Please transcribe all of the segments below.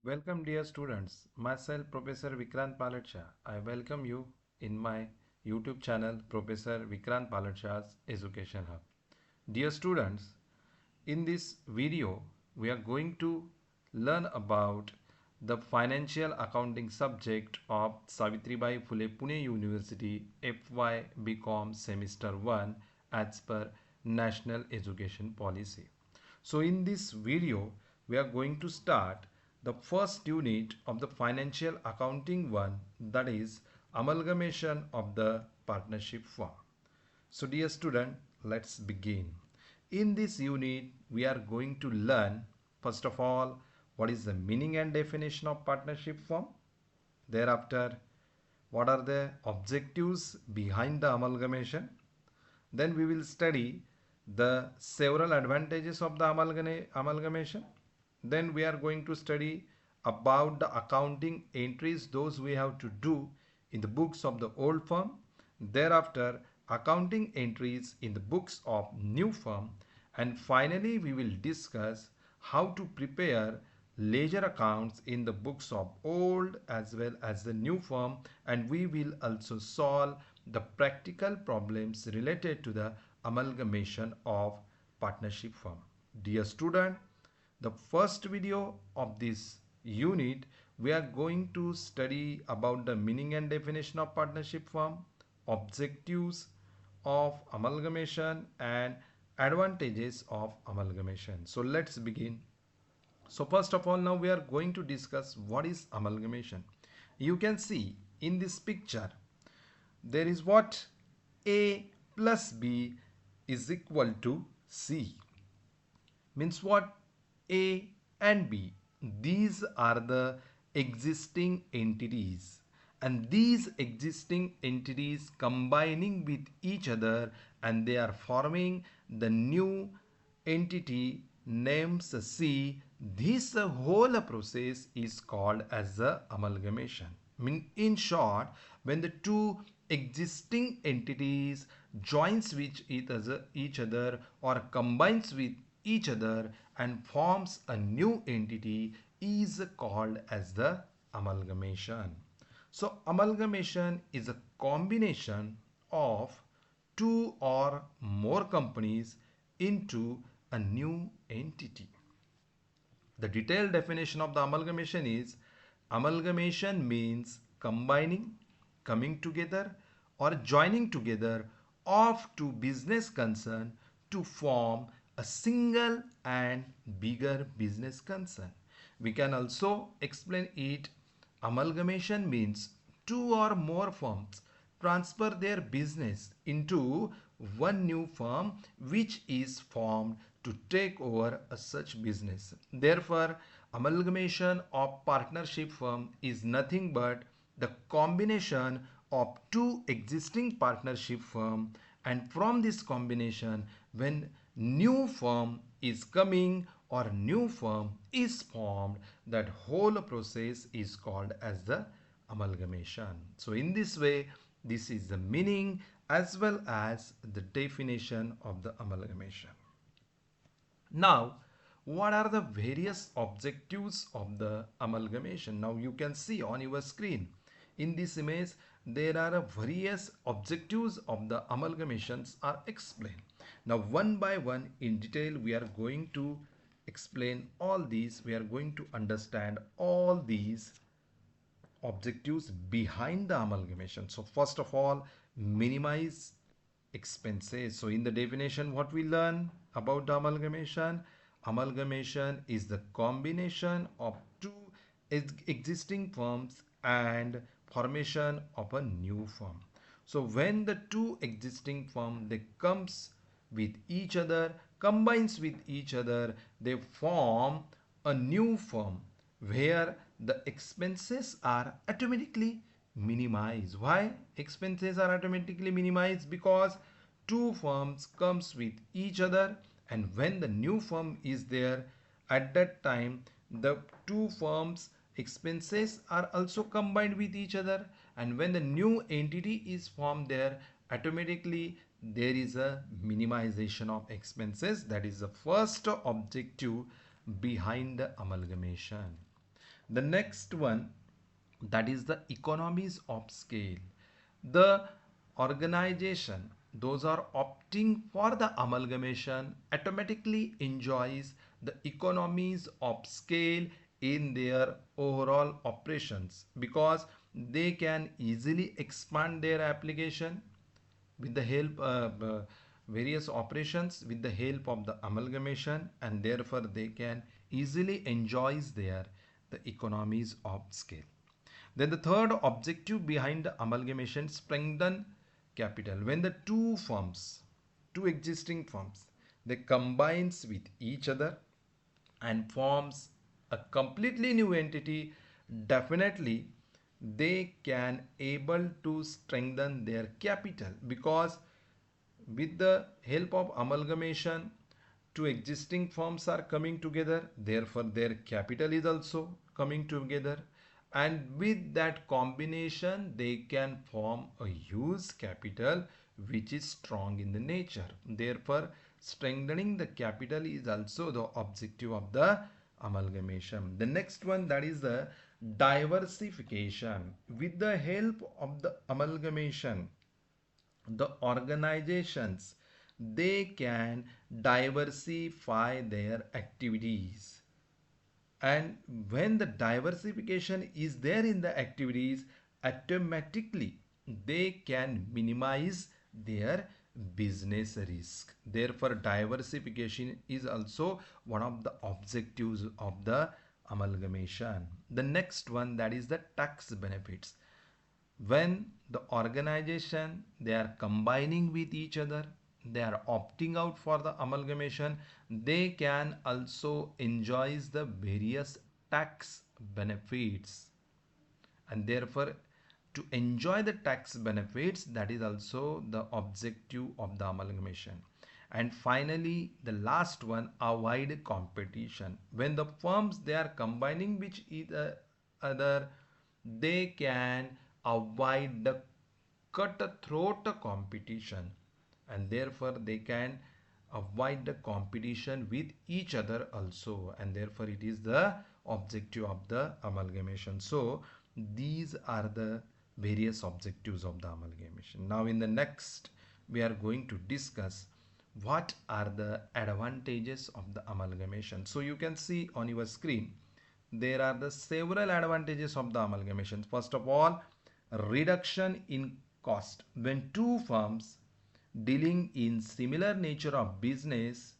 Welcome dear students, myself Professor Vikrant Palatsha. I welcome you in my YouTube channel Professor Vikrant Palatsha's Education Hub. Dear students, in this video we are going to learn about the financial accounting subject of Savitribai Phule Pune University FY BCom semester 1 as per National Education Policy. So in this video, we are going to start the first unit of the financial accounting one, that is amalgamation of the partnership firm. So dear student, let's begin. In this unit, we are going to learn first of all what is the meaning and definition of partnership firm. Thereafter, what are the objectives behind the amalgamation. Then we will study the several advantages of the amalgamation. Then we are going to study about the accounting entries those we have to do in the books of the old firm. Thereafter, accounting entries in the books of new firm. And finally, we will discuss how to prepare ledger accounts in the books of old as well as the new firm, and we will also solve the practical problems related to the amalgamation of partnership firm. Dear student, the first video of this unit we are going to study about the meaning and definition of partnership firm, objectives of amalgamation and advantages of amalgamation. So let's begin. So first of all, now we are going to discuss what is amalgamation. You can see in this picture there is what A plus B is equal to C. Means what? A and B, these are the existing entities, and these existing entities combining with each other and they are forming the new entity names C. This whole process is called as the amalgamation. In short, when the two existing entities joins with each other or combines with each other and forms a new entity is called as the amalgamation. So amalgamation is a combination of two or more companies into a new entity. The detailed definition of the amalgamation is amalgamation means combining, coming together or joining together of two business concern to form a single and bigger business concern. We can also explain it. Amalgamation means two or more firms transfer their business into one new firm which is formed to take over a such business. Therefore, amalgamation of partnership firm is nothing but the combination of two existing partnership firm, and from this combination when new firm is coming or new firm is formed, that whole process is called as the amalgamation. So in this way, this is the meaning as well as the definition of the amalgamation. Now, what are the various objectives of the amalgamation? Now you can see on your screen. In this image, there are various objectives of the amalgamations are explained. Now one by one in detail we are going to explain all these. We are going to understand all these objectives behind the amalgamation. So first of all, minimize expenses. So in the definition, what we learn about the amalgamation? Amalgamation is the combination of two existing firms and formation of a new firm. So when the two existing firm they comes with each other, combines with each other, they form a new firm where the expenses are automatically minimized. Why expenses are automatically minimized? Because two firms comes with each other, and when the new firm is there, at that time the two firms expenses are also combined with each other, and when the new entity is formed there, automatically there is a minimization of expenses. That is the first objective behind the amalgamation. The next one, that is the economies of scale. The organization, those are opting for the amalgamation, automatically enjoys the economies of scale in their overall operations because they can easily expand their application with the help of various operations with the help of the amalgamation, and therefore they can easily enjoys their the economies of scale. Then the third objective behind the amalgamation, strengthen capital. When the two existing firms, they combines with each other and forms a completely new entity, definitely they can able to strengthen their capital because with the help of amalgamation, two existing firms are coming together, therefore their capital is also coming together, and with that combination they can form a huge capital which is strong in the nature. Therefore strengthening the capital is also the objective of the amalgamation. The next one, that is the diversification. With the help of the amalgamation, the organizations, they can diversify their activities, and when the diversification is there in the activities, automatically they can minimize their business risk. Therefore diversification is also one of the objectives of the amalgamation. The next one, that is the tax benefits. When the organization, they are combining with each other, they are opting out for the amalgamation, they can also enjoys the various tax benefits, and therefore to enjoy the tax benefits, that is also the objective of the amalgamation. And finally the last one, avoid competition. When the firms, they are combining with each other, they can avoid the cutthroat competition, and therefore they can avoid the competition with each other also, and therefore it is the objective of the amalgamation. So these are the various objectives of the amalgamation. Now in the next we are going to discuss what are the advantages of the amalgamation. So you can see on your screen there are the several advantages of the amalgamation. First of all, reduction in cost. When two firms dealing in similar nature of business,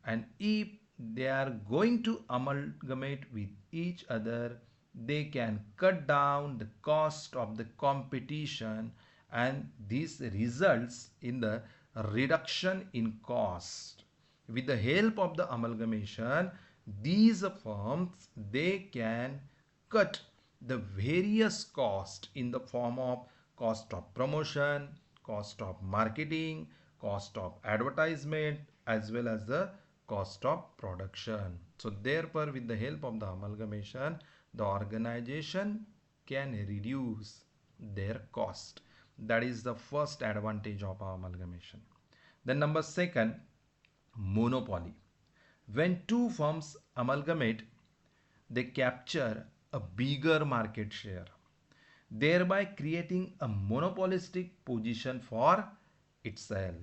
and if they are going to amalgamate with each other, they can cut down the cost of the competition, and this results in the reduction in cost. With the help of the amalgamation, these firms, they can cut the various cost in the form of cost of promotion, cost of marketing, cost of advertisement, as well as the cost of production. So therefore with the help of the amalgamation, the organization can reduce their cost. That is the first advantage of amalgamation. Then number second, monopoly. When two firms amalgamate, they capture a bigger market share, thereby creating a monopolistic position for itself.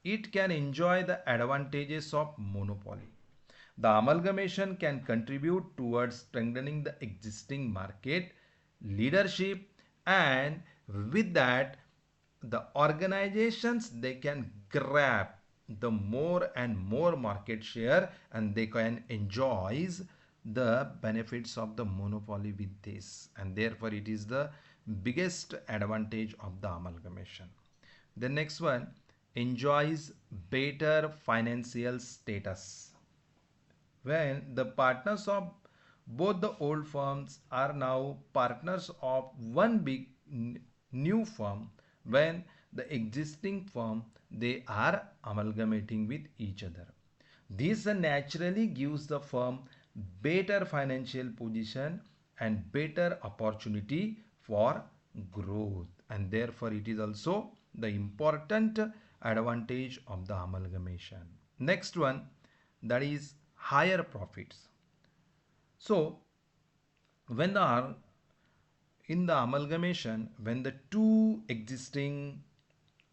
It can enjoy the advantages of monopoly. The amalgamation can contribute towards strengthening the existing market leadership, and with that the organizations, they can grab the more and more market share, and they can enjoy the benefits of the monopoly with this, and therefore it is the biggest advantage of the amalgamation. The next one, enjoys better financial status. When the partners of both the old firms are now partners of one big new firm, when the existing firm, they are amalgamating with each other, this naturally gives the firm better financial position and better opportunity for growth, and therefore it is also the important advantage of the amalgamation. Next one, that is higher profits. So when the in the amalgamation, when the two existing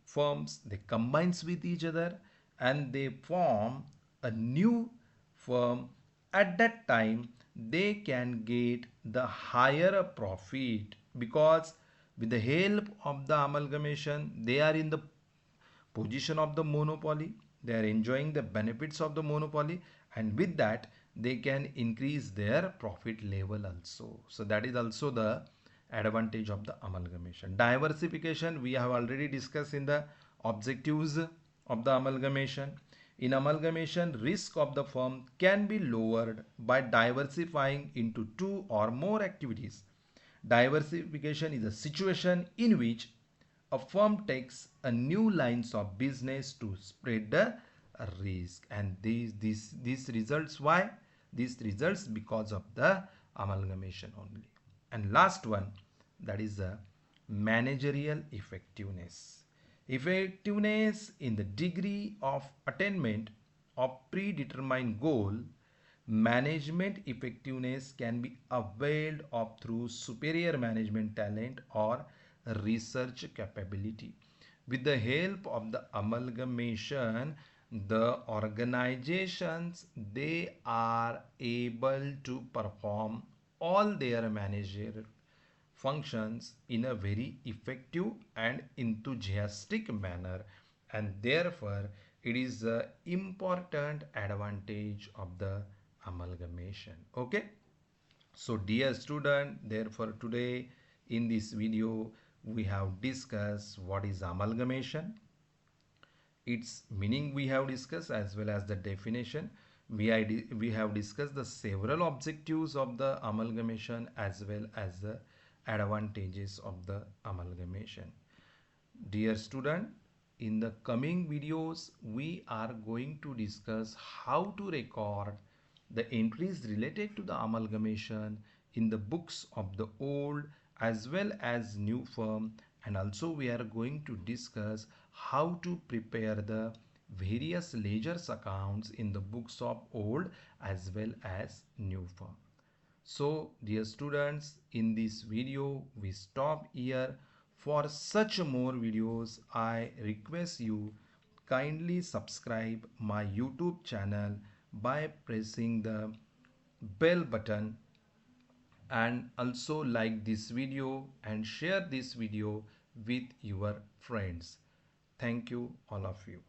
firms they combines with each other and they form a new firm, at that time they can get the higher profit, because with the help of the amalgamation they are in the position of the monopoly, they are enjoying the benefits of the monopoly, and with that they can increase their profit level also. So that is also the advantage of the amalgamation. Diversification we have already discussed in the objectives of the amalgamation. In amalgamation, risk of the firm can be lowered by diversifying into two or more activities. Diversification is a situation in which a firm takes a new lines of business to spread the risk, and these results, why these results? Because of the amalgamation only. And last one, that is the managerial effectiveness. Effectiveness in the degree of attainment of predetermined goal. Management effectiveness can be availed of through superior management talent or research capability. With the help of the amalgamation, the organizations they are able to perform all their managerial functions in a very effective and enthusiastic manner, and therefore it is an important advantage of the amalgamation. Okay, so dear student, therefore today in this video we have discussed what is amalgamation, its meaning we have discussed, as well as the definition. We have discussed the several objectives of the amalgamation as well as the advantages of the amalgamation. Dear student, in the coming videos we are going to discuss how to record the entries related to the amalgamation in the books of the old as well as new firm, and also we are going to discuss how to prepare the various ledgers accounts in the books of old as well as new firm. So dear students, in this video we stop here. For such more videos I request you kindly subscribe my YouTube channel by pressing the bell button, and also like this video and share this video with your friends. Thank you all of you.